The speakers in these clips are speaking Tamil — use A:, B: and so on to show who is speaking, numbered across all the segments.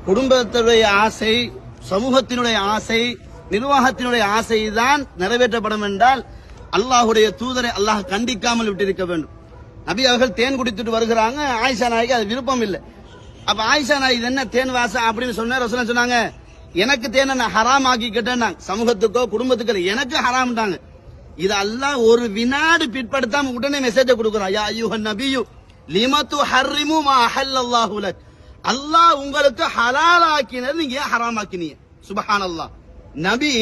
A: குடும்பத்தினுடைய ஆசை, சமூகத்தினுடைய ஆசை, நிர்வாகத்தினுடைய ஆசை தான் நிறைவேற்றப்படும் என்றால் அல்லாஹுடைய தூதரை அல்லாஹ் கண்டிக்காமல் விட்டிருக்க வேண்டும். நபி அவர்கள் தேன் குடித்துட்டு வருகிறாங்க, ஆயிஷா நாய்க்கு அது விருப்பம் இல்லை. அப்ப ஆயிஷா நாய் இது என்ன தேன் வாசம் அப்படின்னு சொன்னாங்க, எனக்கு தேனை நான் ஹராம் ஆக்கிக்கிட்டேன், சமூகத்துக்கோ குடும்பத்துக்கோ எனக்கு ஹராம்ட்டாங்க. இது அல்லாஹ் ஒரு வினாடி பிற்படுத்தாம உடனே மெசேஜ் கொடுக்கிறான், யா அய்யுஹன் நபியு லிமா துஹர்ரிமு மா அஹல்லல்லாஹு லக். அல்லாஹ் உங்களுக்கு ஹலால் ஆக்கினது நீங்க ஏன் ஹராம் ஆக்கினீங்க? சுப்ஹானல்லாஹ். நபி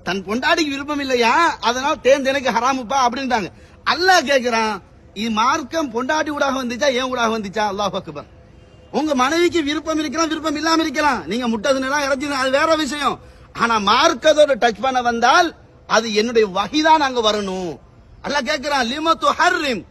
A: தன் பொண்டாட்டிக்கு விருப்பம் இல்லையா, அதனால தேன் எனக்கு ஹராமுப்பா அப்படின்ட்டாங்க. அல்லாஹ் கேட்கிறான், இது மார்க்கம் பொண்டாட்டி ஊடாக வந்துச்சா ஏன் ஊடாக வந்துச்சா? அல்லாஹ் அக்பர். உங்க மனைவிக்கு விருப்பம் இருக்கலாம், விருப்பம் இல்லாம இருக்கலாம், நீங்க முட்டதுனா இறச்சி அது வேற விஷயம். ஆனா மார்க்கத்தோட டச் பண்ண வந்தால் அது என்னுடைய வகைதான் அங்க வரணும். அல்லாஹ் கேட்கிறான், லிமா துஹர்ரிம்,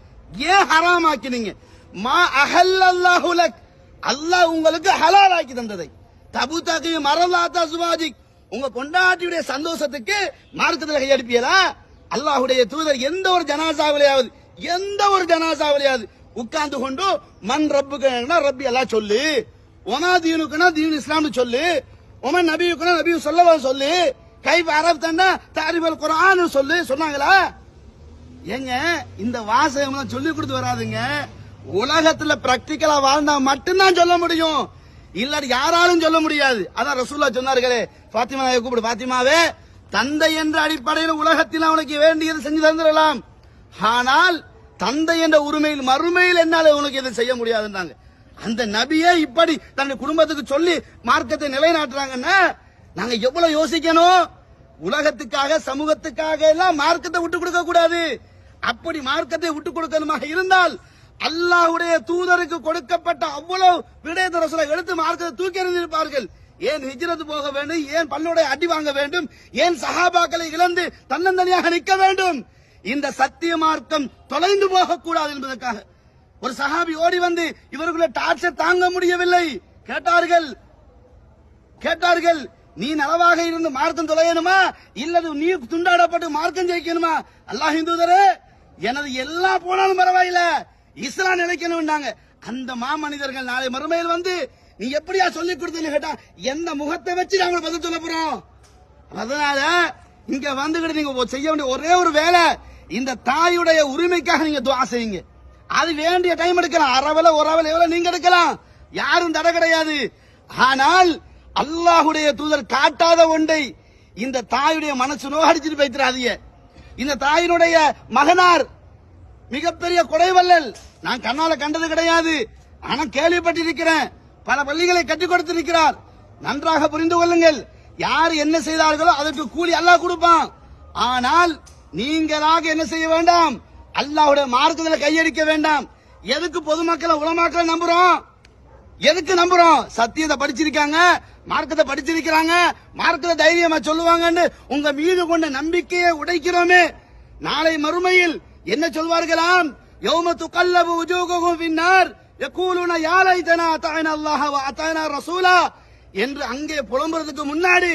A: ஏன் ஹராம் ஆக்கினீங்க? மா அஹல்லல்லாஹு லக், அல்லாஹ் உங்களுக்கு ஹலால் ஆக்கி தந்ததை. தபுதகி மரலாத்தா சுவாஜிக், உங்க பொண்டாட்டியுடைய சந்தோஷத்துக்கு மார்க்கத்தில் கையெடுப்பியதா? அல்லாஹுடைய தூதர் எந்த ஒரு ஜனாசாவிலையாவது உட்கார்ந்து கொண்டு மண் ரப்புக்குனா ரப்பி எல்லாம் சொல்லு, ஒமா தீனுக்குனா தீன் இஸ்லாம்னு சொல்லு, ஒமன் நபியுக்குனா நபி சொல்லலாம் சொல்லு, கைஃப் அரப்தன்னா தாரிஃபுல் குர்ஆன் சொல்லு சொன்னாங்களா? ஏங்க இந்த வாசகம் சொல்லி கொடுத்து வராதுங்க. உலகத்துல பிராக்டிகலா வாழ்ந்தா மட்டும்தான் சொல்ல முடியும், இல்லாட்டி யாராலும் சொல்ல முடியாது. அதான் ரசூலுல்லாஹ் சொன்னார்களே, பாத்திமாவை கூப்பிடு, பாத்திமாவே தந்தை என்ற அடிப்படையில் உலகத்தில் அவனுக்கு வேண்டியது செஞ்சு தந்துடலாம், ஆனால் தந்தை என்ற உரிமையில் மறுமையில் என்னால உனக்கு எதுவும் செய்ய முடியாதுன்றாங்க. அந்த நபியே இப்படி தன்னுடைய குடும்பத்துக்கு சொல்லி மார்க்கத்தை நிலைநாட்டுறாங்கன்னா நாங்க எவ்வளவு யோசிக்கணும். உலகத்துக்காக சமூகத்துக்காக எல்லாம் மார்க்கத்தை விட்டு கொடுக்க கூடாது. அப்படி மார்க்கத்தை விட்டு கொடுக்கணுமாக இருந்தால் அல்லாஹ்வுடைய தூதருக்கு கொடுக்கப்பட்ட அவ்வளவு விடயத்தை ரசூலுல்லாஹ் எடுத்து மார்க்கத்தை தூக்கி எறிந்திருப்பார்கள். ஏன் ஹிஜ்ரத் போக வேண்டும், ஏன் பல்லுடைய அடி வாங்க வேண்டும், ஏன் சஹாபாக்களை இழந்து தன்னந்தனியாக நிற்க வேண்டும்? இந்த சத்திய மார்க்கம் தொலைந்து போக கூடாது என்பதற்காக ஒரு சஹாபி ஓடி வந்து இவர்களை டார்ச்சர் தாங்க முடியவில்லை, கேட்டார்கள் நீ நலவாக இருந்து மார்க்கம் தொலையணுமா இல்லது நீ துண்டாடப்பட்டு மார்க்கம் ஜெயிக்கணுமா? அல்லாஹ்வின் தூதரே எனது எல்லா போனாலும் பரவாயில்ல, இஸ்லாம் நிலைக்கணும். அந்த மாமனிதர்கள் நாளை மறுமையில் வந்து நீ எப்படியா சொல்லிக் கொடுத்தீங்க கேட்டா எந்த முகத்தை வச்சு நாங்க பதில் சொல்ல போறோம்? அதனால இங்க வந்துகிட்டு நீங்க செய்ய வேண்டிய ஒரே ஒரு வேலை, இந்த தாயுடைய உரிமைக்காக நீங்க துஆ செய்யுங்க. அது வேண்டிய டைம் எடுக்கலாம், அரவல ஒரவல எவ்வளவு நீங்க எடுக்கலாம், யாரும் தடை கிடையாது. ஆனால் அல்லாஹ்வுடைய தூதர் காட்டாத ஒன்றை இந்த தாயுடைய மனசு நோகடிச்சிட்டு போய்த்திராதீங்க. இந்த தாயினுடைய மகனார் மிகப்பெரிய கொடைவல்லல், நான் கண்ணால கண்டது கிடையாது, ஆனா கேள்விப்பட்டிருக்கிறேன். பல பள்ளிகளை கட்டிக் கொடுத்திருக்கிறார். நன்றாக புரிந்து கொள்ளுங்கள், யார் என்ன செய்தார்களோ அதற்கு கூலி அல்லாஹ் கொடுப்பான். ஆனால் நீங்களாக என்ன செய்ய வேண்டாம், அல்லாஹ்வுடைய மார்க்கத்தில் கையடிக்க வேண்டாம். எதுக்கு பொதுமக்களை உலமாக்களை நம்புறோம்? எதுக்கு நம்புறோம்? சத்தியத்தை படிச்சிருக்காங்க, மார்க்கத்தை படிச்சிருக்கிறாங்க, மார்க்கத்தை தைரியமா சொல்லுவாங்கன்னு உங்க மீது கொண்ட நம்பிக்கையை உடைக்கிறோமே. நாளை மறுமையில் என்ன சொல்வார்களாம்? யௌம துகல்லபு வுஜூஹுஹும் ஃபின்னார் யகூலுன யா லைதனா அத்தஅனா அல்லாஹ வ அத்தஅனா ரசூலா என்று அங்கே புலம்புறதுக்கு முன்னாடி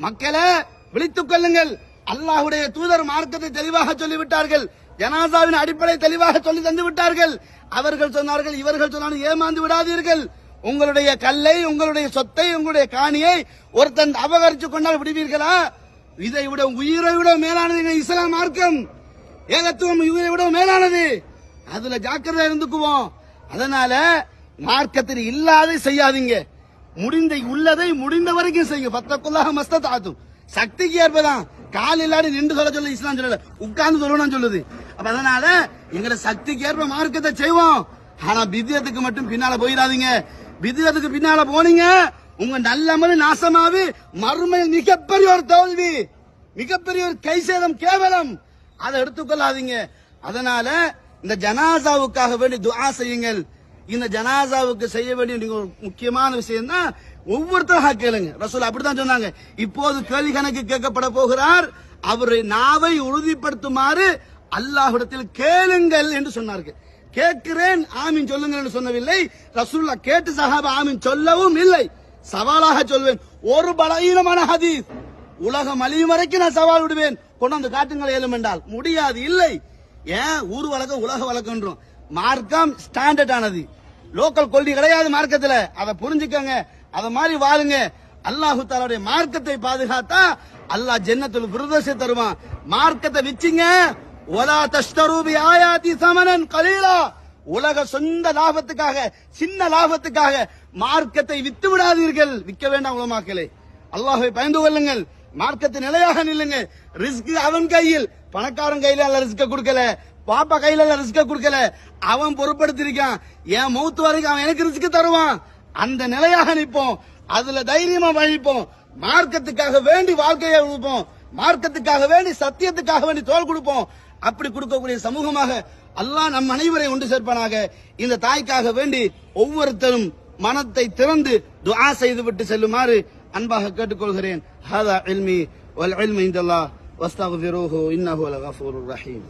A: மக்களே விழித்துக் கொள்ளுங்கள், அல்லாஹ்வுடைய தூதர் மார்க்கத்தை தெளிவாக சொல்லிவிட்டார்கள், ஜனாசாவின் அடிப்படை தெளிவாக சொல்லி தந்து விட்டார்கள். அவர்கள் சொன்னார்கள், இவர்கள் சொன்னார்கள், ஏமாந்து விடாதீர்கள். உங்களுடைய கல்லை, உங்களுடைய சொத்தை, உங்களுடைய காணியை ஒருத்தன் அபகரித்து கொண்டால் விடுவீர்களா? இதை விட உயிரை விட மேலானது இஸ்லாம் மார்க்கம். ஏகத்துவம் உயிரை விட மேலானது. அதுல ஜாக்கிரதை இருந்துக்குவோம். அதனால மார்க்கத்தில் இல்லாத செய்யாதீங்க, உள்ளதை முடிந்த வரைக்கும் செய்யுங்க. பத்தக்குள்ளாக மஸ்ததாத்தும், சக்திக்கு ஏற்பதான். கால் இல்லாடி நின்று சொல்ல சொல்ல இஸ்லாம் சொல்லல, உட்கார்ந்து சொல்லணும் சொல்லுது. அப்ப அதனால எங்களை சக்திக்கு ஏற்ப மார்க்கத்தை செய்வோம். ஆனா பிதியத்துக்கு மட்டும் பின்னால போயிடாதீங்க. பிதியத்துக்கு பின்னால போனீங்க உங்க நல்ல அமல் நாசமாவி மறுமையில் மிகப்பெரிய ஒரு தோல்வி, மிகப்பெரிய ஒரு கை சேதம், கேவலம். அதை எடுத்துக்கொள்ளாதீங்க. அதனால இந்த ஜனாசாவுக்காக வேண்டி துஆ செய்யுங்கள். இந்த ஜனாசாவுக்கு செய்ய வேண்டிய ஒரு முக்கியமான விஷயம் தான் ஒவ்வொருத்தரும் கேளுங்க. ரசூல் அப்படித்தான் சொன்னாங்க. இப்போது கேள்வி கணக்கு கேட்கப்பட போகிறார், அவரை நாவை உறுதிப்படுத்துமாறு அல்லாஹ்விடத்தில் கேளுங்கள் என்று சொன்னார்கள். கேட்கிறேன் ஆமீன் சொல்லுங்கள் என்று சொல்லவில்லை. ரசூலுல்லாஹ் கேட்டு சஹாபா ஆமீன் சொல்லவும் இல்லை. சவாலாக சொல்வேன், ஒரு பலவீனமான ஹதீஸ் உலகம் அழியும் வரைக்கும் நான் சவால் விடுவேன், கொண்டாந்து காட்டுங்கள் ஏலும் என்றால் முடியாது. இல்லை, ஏன் ஊர் வழக்கம் உலக வழக்கம். மார்க்கம் ஸ்டாண்டர்ட் ஆனது, லோக்கல் கொள்கை கிடையாது மார்க்கத்துல. அதை புரிஞ்சுக்கங்க. அத மாதிரி வாழுங்க. அல்லாஹு தஆலாவுடைய மார்க்கத்தை பாதுகாத்தா அல்லாஹ் ஜன்னத்துல் ஃபிர்தௌஸை தருவான். மார்க்கத்தை விச்சீங்க, வலா தஷ்தரு பி ஆயாதி ஸமனன் கலீலா, உலக சொந்த லாபத்துக்காக, சின்ன லாபத்துக்காக மார்க்கத்தை வித்து விடாதீர்கள். விற்க வேண்டாம் உலமாக்களே, அல்லாஹ்வை பயந்து கொள்ளுங்கள், மார்க்கத்தை நிலையாக நில்லுங்க. ரிஸ்க் அவன் கையில், பணக்காரன் கையில அல்ல ரிஸ்க கொடுக்கல, பாப்பா கையில அல்ல ரிஸ்க கொடுக்கல, அவன் பொறுப்படுத்திருக்கான். என் மௌத்து வரைக்கும் அவன் எனக்கு ரிஸ்க் தருவான். அந்த நிலையாக நிற்போம், அதுல தைரியமா வழிப்போம், மார்க்கத்துக்காக வேண்டி வாழ்க்கையை கொடுப்போம், மார்க்கத்துக்காக வேண்டி சத்தியத்துக்காக வேண்டி தோல் கொடுப்போம். அப்படி கொடுக்கக்கூடிய சமூகமாக அல்லாஹ் நம் அனைவரை ஒன்று சேர்ப்பானாக. இந்த தாய்க்காக வேண்டி ஒவ்வொருத்தரும் மனத்தை திறந்து துஆ செய்துவிட்டு செல்லுமாறு அன்பாக கேட்டுக்கொள்கிறேன். ஹாதா இல்மி வல் இல்மு இன்தல்லாஹ் வஸ்தக்ஃபிருஹு இன்னஹு லகஃபூருர் ரஹீம்.